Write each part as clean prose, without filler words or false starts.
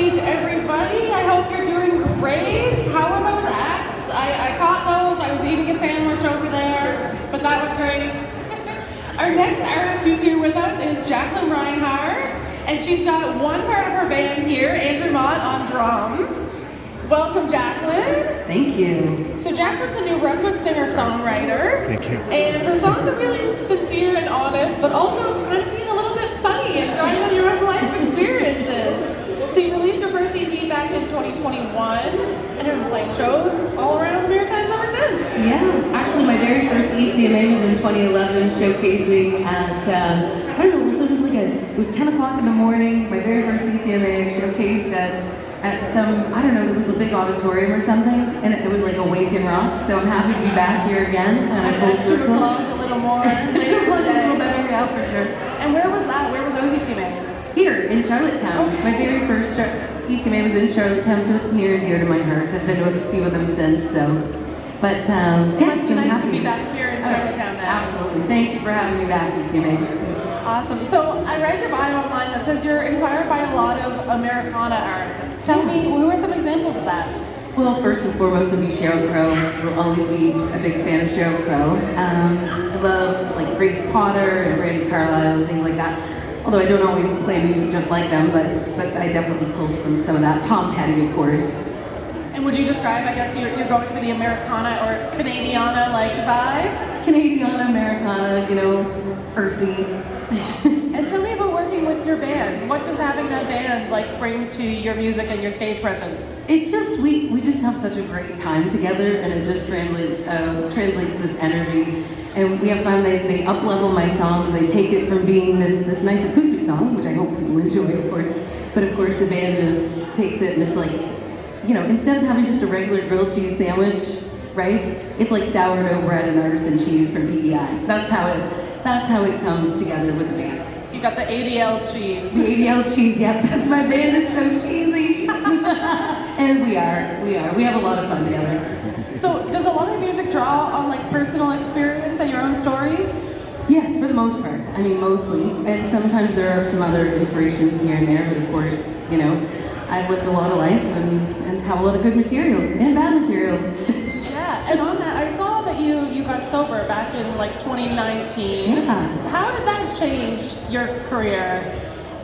Stage, everybody. I hope you're doing great. How are those acts? I caught those. I was eating a sandwich over there, but that was great. Our next artist who's here with us is Jaclyn Reinhart, and she's got one part of her band here, Andrew Mott on drums. Welcome, Jaclyn. Thank you. So Jaclyn's a New Brunswick singer-songwriter. Thank you. And her songs are really sincere and honest, but also kind of being a little bit funny and drawing on your own life experiences. So you released your first EP back in 2021 and have been playing shows all around the Maritimes ever since. Yeah, actually my very first ECMA was in 2011, showcasing at, I don't know, it was 10 o'clock in the morning. My very first ECMA showcased at some, I don't know, there was a big auditorium or something, and it was like a wake and rock, so I'm happy to be back here again. And at 2 o'clock a little more. 2 o'clock a little better, yeah, for sure. And where was that? Where were those ECMAs? Here, in Charlottetown. Okay. My very first ECMA was in Charlottetown, so it's near and dear to my heart. I've been to a few of them since, so. But, It yeah, must be so nice happy. to be back here in Charlottetown now. Absolutely. Thank you for having me back, ECMA. Awesome. So I read your bio online that says you're inspired by a lot of Americana artists. Tell me, who are some examples of that? Well, first and foremost will be Sheryl Crow. Will always be a big fan of Sheryl Crow. I love like Grace Potter and Brandi Carlile and things like that. Although I don't always play music just like them, but I definitely pull from some of that. Tom Petty, of course. And would you describe, I guess, you're going for the Americana or Canadiana like vibe? Canadiana, Americana, you know, earthy. And tell me about working with your band. What does having that band like bring to your music and your stage presence? It just, we just have such a great time together, and it just translates this energy. And we have fun. They up-level my songs. They take it from being this nice acoustic song, which I hope people enjoy, of course. But of course, the band just takes it, and it's like, you know, instead of having just a regular grilled cheese sandwich, right? It's like sourdough bread and artisan cheese from PEI. That's how it comes together with the band. You got the ADL cheese. The ADL cheese, yeah. That's my band is so cheesy. And we have a lot of fun together. So does a lot of music draw on like personal experience and your own stories? Yes, for the most part. I mean, mostly. And sometimes there are some other inspirations here and there, but of course, you know, I've lived a lot of life and have a lot of good material and bad material. Yeah, and on that, I saw that you got sober back in like 2019. Yeah. How did that change your career?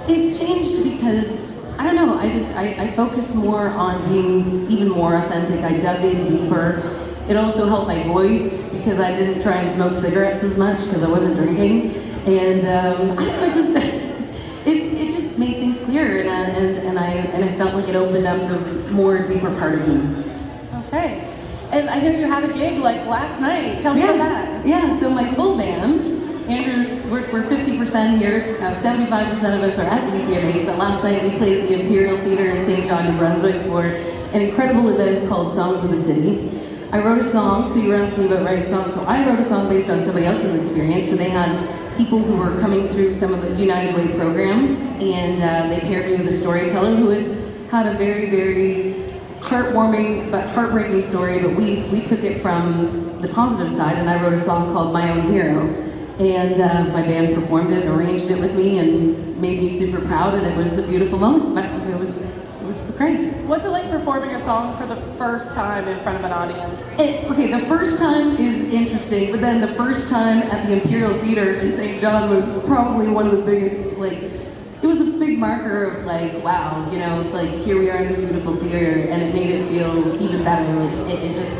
It changed because, I don't know, I focused more on being even more authentic. I dug in deeper. It also helped my voice because I didn't try and smoke cigarettes as much because I wasn't drinking. And I don't know, it just made things clearer, and I felt like it opened up the more deeper part of me. Okay. And I hear you had a gig like last night. Tell me about that. Yeah, so my full band, Andrew's, we're 50% here, 75% of us are at the ECMAs, but last night we played at the Imperial Theatre in St. John, New Brunswick for an incredible event called Songs of the City. I wrote a song, so you were asking about writing songs, so I wrote a song based on somebody else's experience. So they had people who were coming through some of the United Way programs, and they paired me with a storyteller who had a very, very heartwarming but heartbreaking story, but we took it from the positive side, and I wrote a song called My Own Hero. And my band performed it and arranged it with me and made me super proud, and it was a beautiful moment. It was great. What's it like performing a song for the first time in front of an audience? Okay, the first time is interesting, but then the first time at the Imperial Theatre in St. John was probably one of the biggest, like, it was a big marker of like, wow, you know, like here we are in this beautiful theater, and it made it feel even better. Like, it's just,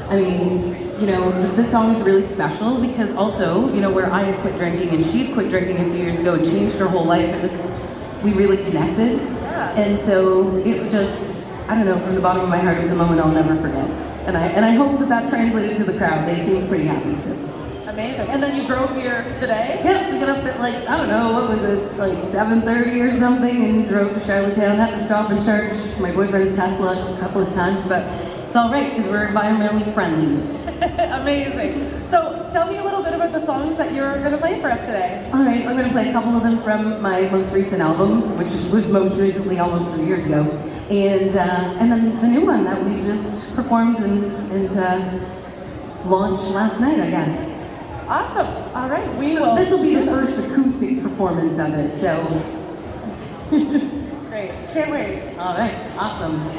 I mean, you know, the song is really special because also, you know, where I had quit drinking and she had quit drinking a few years ago and changed her whole life, we really connected. Yeah. And so it just, I don't know, from the bottom of my heart, it was a moment I'll never forget. And I hope that translated to the crowd. They seemed pretty happy, so. Amazing. And then you drove here today? Yeah, we got up at like, I don't know, what was it, like 7:30 or something, and drove to Charlottetown. Had to stop and charge my boyfriend's Tesla a couple of times, but it's all right because we're environmentally friendly. Amazing. So tell me a little bit about the songs that you're going to play for us today. All right, I'm going to play a couple of them from my most recent album, which was most recently almost 3 years ago, and then the new one that we just performed and launched last night, I guess. Awesome. All right, This will be the first acoustic performance of it, so. Great. Can't wait. All right, awesome.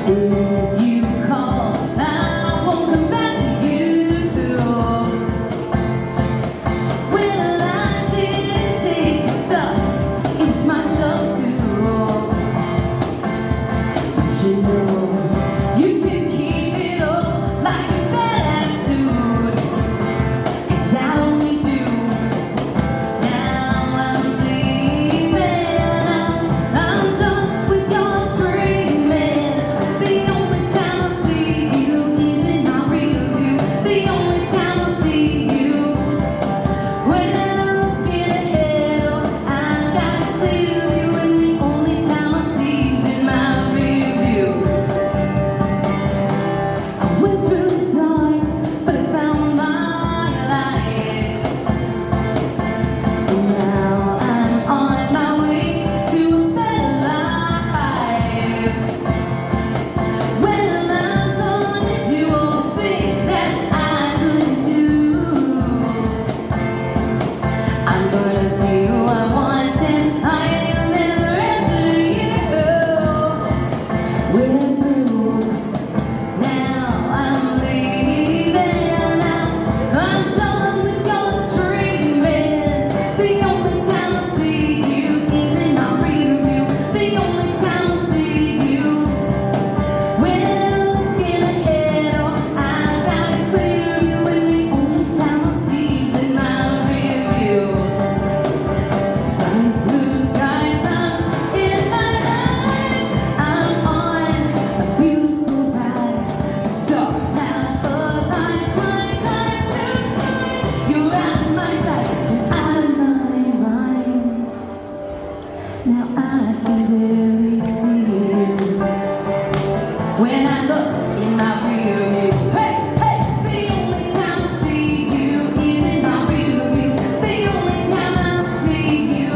If you call, I won't come back to you. Well, I didn't take your stuff, it's my stuff too. But you know, you can keep it up like a bad attitude, 'cause I only do. Now I'm leaving, I'm done with your treatment. The only time I see you is in my rear view. The only time I see you when I look ahead, I gotta clear you. And the only time I see is in my rear view. I went through the dark, but I found my light. And now I'm on my way to a better life. Well, I'm gonna do all the things that I couldn't do. I'm gonna see who I want and I'll never answer you. We're through. Now I'm leaving. I'm done with your treatment. The only time I see you is in my rear view. The only time I see you when I'm looking ahead, I gotta clear you. And the only time I see is in my rear view. Bright blue sky, sun in my eyes. I'm on a beautiful ride. Stars have aligned, my time to shine. You're out of my sight and out of my mind. Now I can barely see you when I look in my rear view. Hey, hey, the only time I see you is in my rear view. The only time I see you.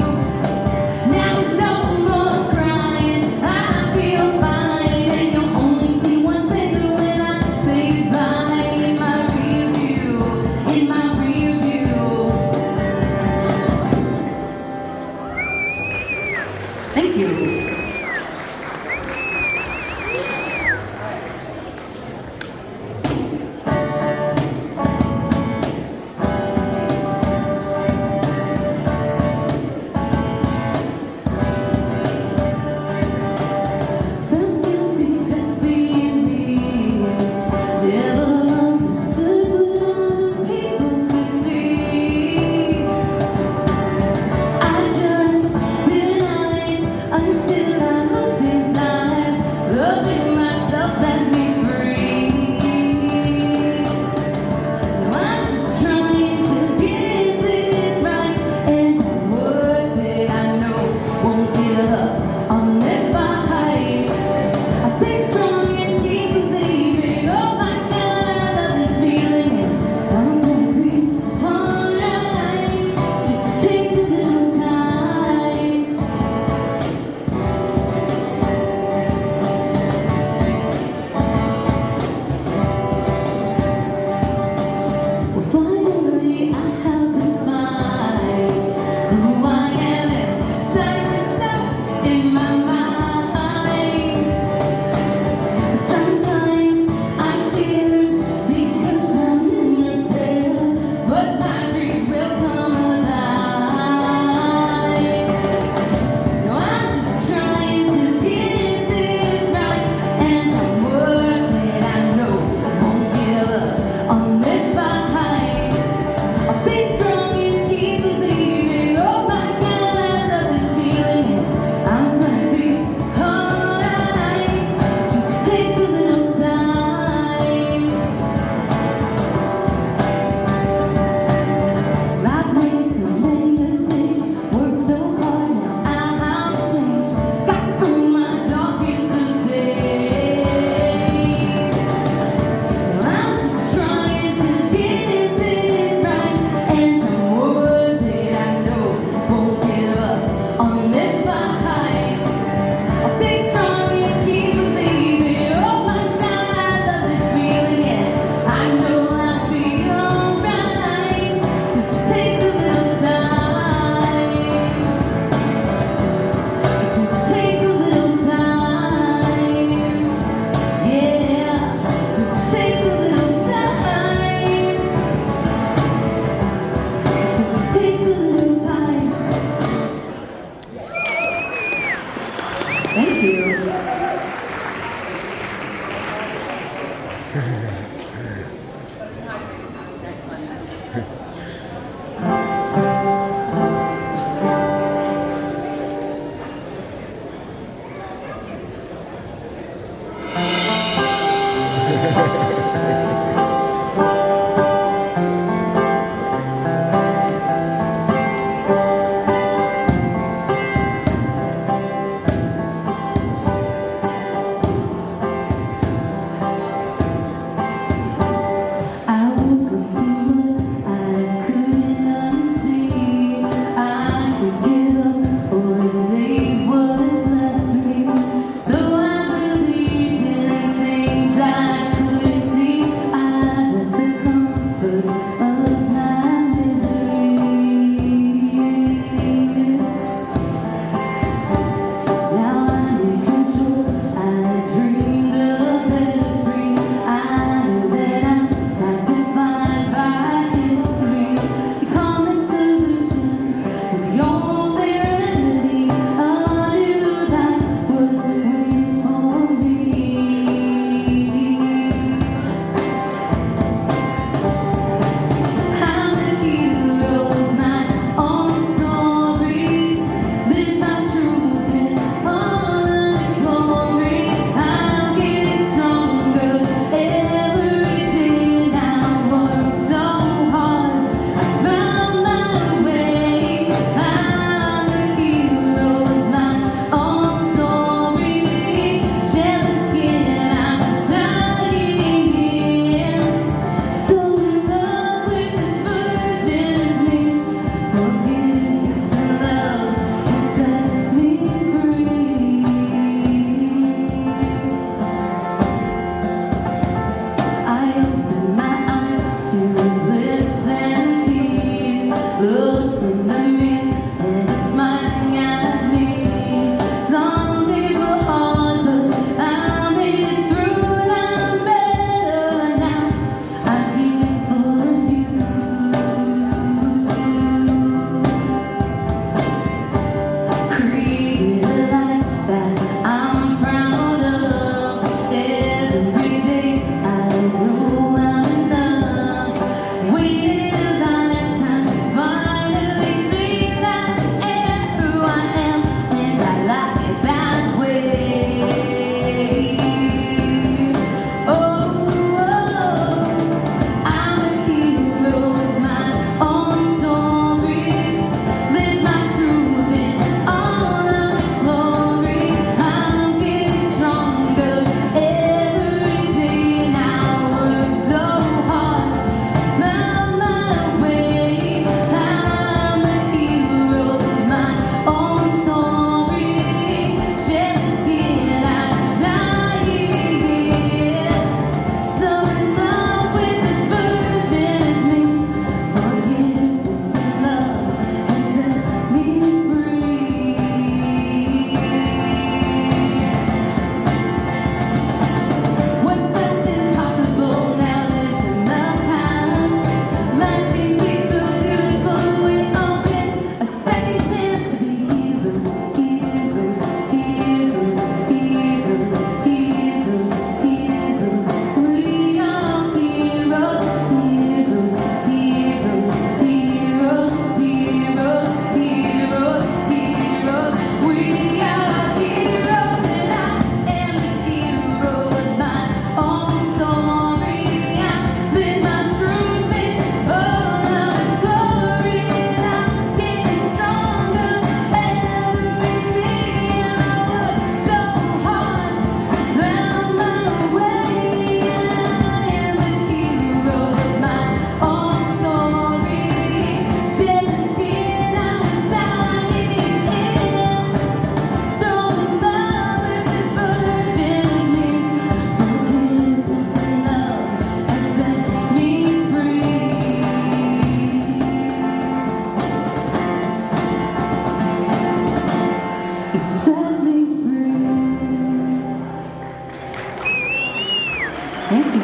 Now there's no more crying, I feel fine. And you'll only see one finger when I say goodbye. In my rear view, in my rear view. Thank you.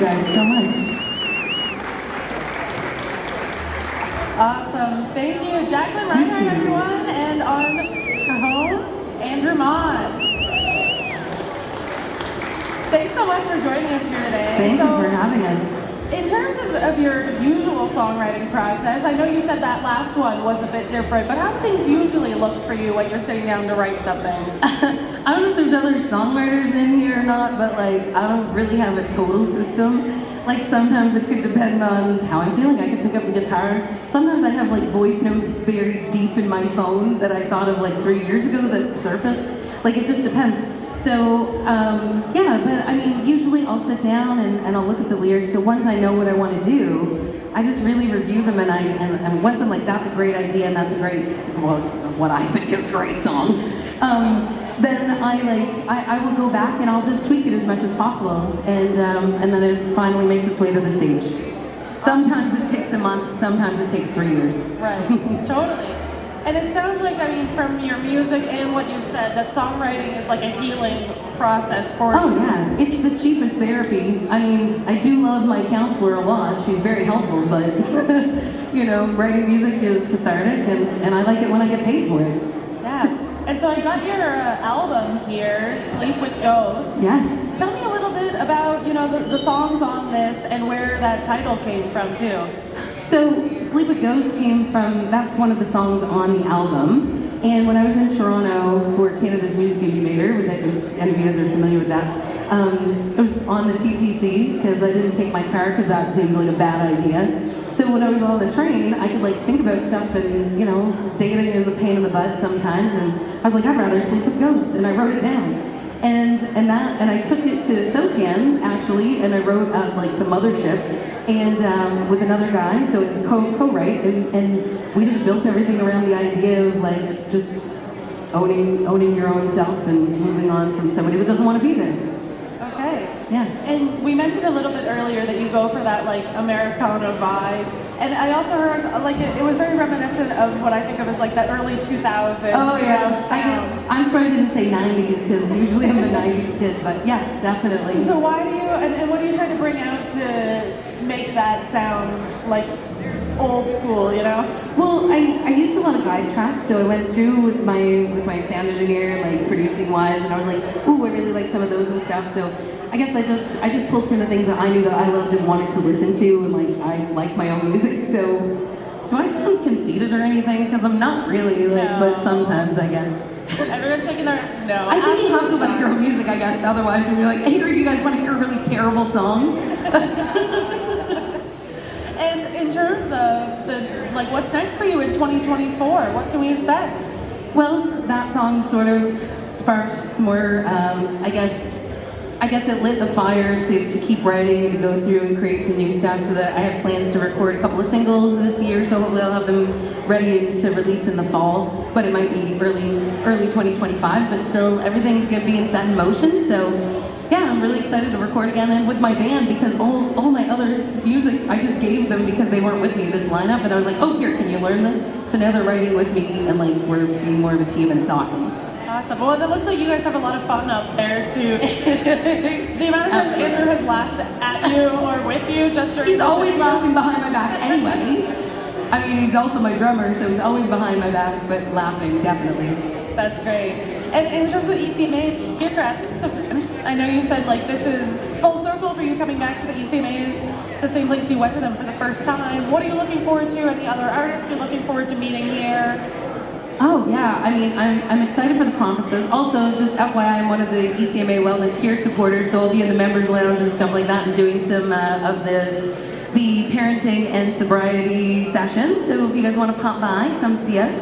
guys so much. Awesome. Thank you. Jaclyn Reinhart, everyone. And on cajon, Andrew Mott. Thanks so much for joining us here today. Thank you for having us. In terms of your usual songwriting process, I know you said that last one was a bit different, but how do things usually look for you when you're sitting down to write something? I don't know if there's other songwriters in here or not, but like I don't really have a total system. Like sometimes it could depend on how I'm feeling. I could pick up the guitar. Sometimes I have like voice notes buried deep in my phone that I thought of like 3 years ago that surfaced. Like it just depends. So yeah, but I mean, usually I'll sit down and I'll look at the lyrics. So once I know what I want to do, I just really review them, and once I'm like, that's a great idea and that's a great, well, what I think is a great song, then I will go back and I'll just tweak it as much as possible, and then it finally makes its way to the stage. Sometimes it takes a month, sometimes it takes 3 years. Right, totally. And it sounds like, I mean, from your music and what you've said, that songwriting is like a healing process for you. Oh yeah, it's the cheapest therapy. I mean, I do love my counselor a lot. She's very helpful, but you know, writing music is cathartic, and I like it when I get paid for it. Yeah. And so I got your album here, Sleep with Ghosts. Yes. Tell me a little bit about, you know, the songs on this and where that title came from too. So Sleep with Ghosts came from, that's one of the songs on the album. And when I was in Toronto for Canada's Music Incubator, if any of you guys are familiar with that, it was on the TTC because I didn't take my car because that seems like a bad idea. So when I was on the train, I could like think about stuff, and you know, dating is a pain in the butt sometimes, and I was like, I'd rather sleep with ghosts, and I wrote it down. And I took it to SOCAN actually, and I wrote at like the mothership, and with another guy, so it's a co-write, and we just built everything around the idea of like just owning your own self and moving on from somebody that doesn't want to be there. Okay. Yeah. And we mentioned a little bit earlier that you go for that like Americana vibe, and I also heard like it was very reminiscent of what I think of as like that early 2000s. Oh yeah, sound. I'm surprised you didn't say 90s because usually I'm a 90s kid, but yeah, definitely. So why do you and what are you trying to bring out to make that sound like old school, you know? Well, I used a lot of guide tracks, so I went through with my sound engineer, like producing wise, and I was like, ooh, I really like some of those and stuff. So I guess I just pulled from the things that I knew that I loved and wanted to listen to, and like I like my own music. So do I sound conceited or anything? Because I'm not really, like, No. But sometimes I guess. Everyone's shaking their no. I think you have to like your own music, I guess. Otherwise, you'll be like, hey, you guys want to hear a really terrible song? And in terms of like what's next for you in 2024, what can we expect? Well, that song sort of sparked some more, I guess it lit the fire to keep writing and to go through and create some new stuff, so that I have plans to record a couple of singles this year, so hopefully I'll have them ready to release in the fall, but it might be early 2025, but still everything's going to be set in motion, so yeah, I'm really excited to record again and with my band, because all my other music, I just gave them because they weren't with me, this lineup, and I was like, oh, here, can you learn this? So now they're writing with me, and like we're being more of a team, and it's awesome. Awesome. Well, and it looks like you guys have a lot of fun up there too. The amount of times Andrew has laughed at you or with you just during. He's always laughing behind my back anyway. I mean, he's also my drummer, so he's always behind my back, but laughing, definitely. That's great. And in terms of ECMA, here at this event, I know you said like this is full circle for you coming back to the ECMAs, the same place you went to them for the first time. What are you looking forward to? Any other artists you're looking forward to meeting here? Oh yeah, I mean, I'm excited for the conferences. Also, just FYI, I'm one of the ECMA Wellness Peer supporters, so I'll be in the members lounge and stuff like that, and doing some of the parenting and sobriety sessions. So if you guys want to pop by, come see us.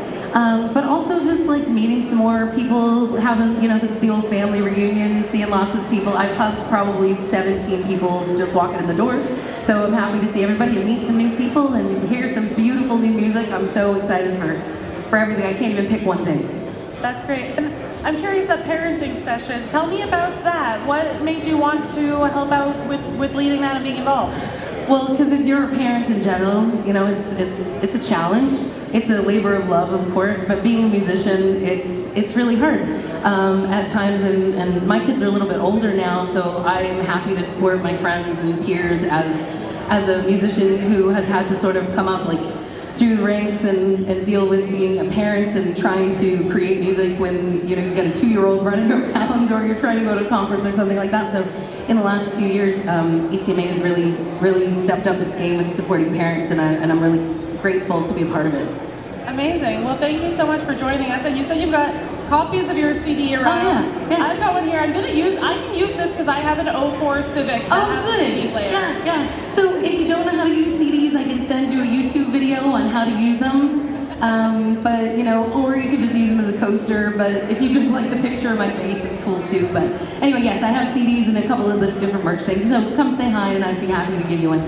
But also just like meeting some more people, having, you know, the old family reunion, seeing lots of people. I've hugged probably 17 people just walking in the door. So I'm happy to see everybody and meet some new people and hear some beautiful new music. I'm so excited for everything. I can't even pick one thing. That's great. And I'm curious, that parenting session, tell me about that. What made you want to help out with leading that and being involved? Well, because if you're a parent in general, you know, it's a challenge. It's a labor of love, of course, but being a musician, it's really hard at times. And my kids are a little bit older now, so I'm happy to support my friends and peers as a musician who has had to sort of come up like through the ranks and deal with being a parent and trying to create music when, you know, you get a 2-year-old running around or you're trying to go to a conference or something like that. So in the last few years, ECMA has really stepped up its game with supporting parents, and I'm really grateful to be a part of it. Amazing. Well, thank you so much for joining us. And you said you've got copies of your CD around. Oh, yeah. I've got one here. I can use this because I have an '04 Civic that has a CD player. Yeah. So if you don't know how to use CDs, I can send you a YouTube video on how to use them. But you know, or you could just use them as a coaster. But if you just like the picture of my face, it's cool too. But anyway, yes, I have CDs and a couple of the different merch things. So come say hi, and I'd be happy to give you one.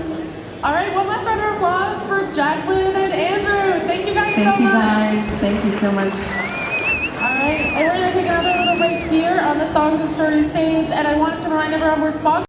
All right. Well, let's round of applause for Jaclyn and Andrew. Thank you guys so much. Thank you guys. Thank you so much. All right, and we're going to take another little break here on the Songs and Stories stage, and I wanted to remind everyone we're sponsored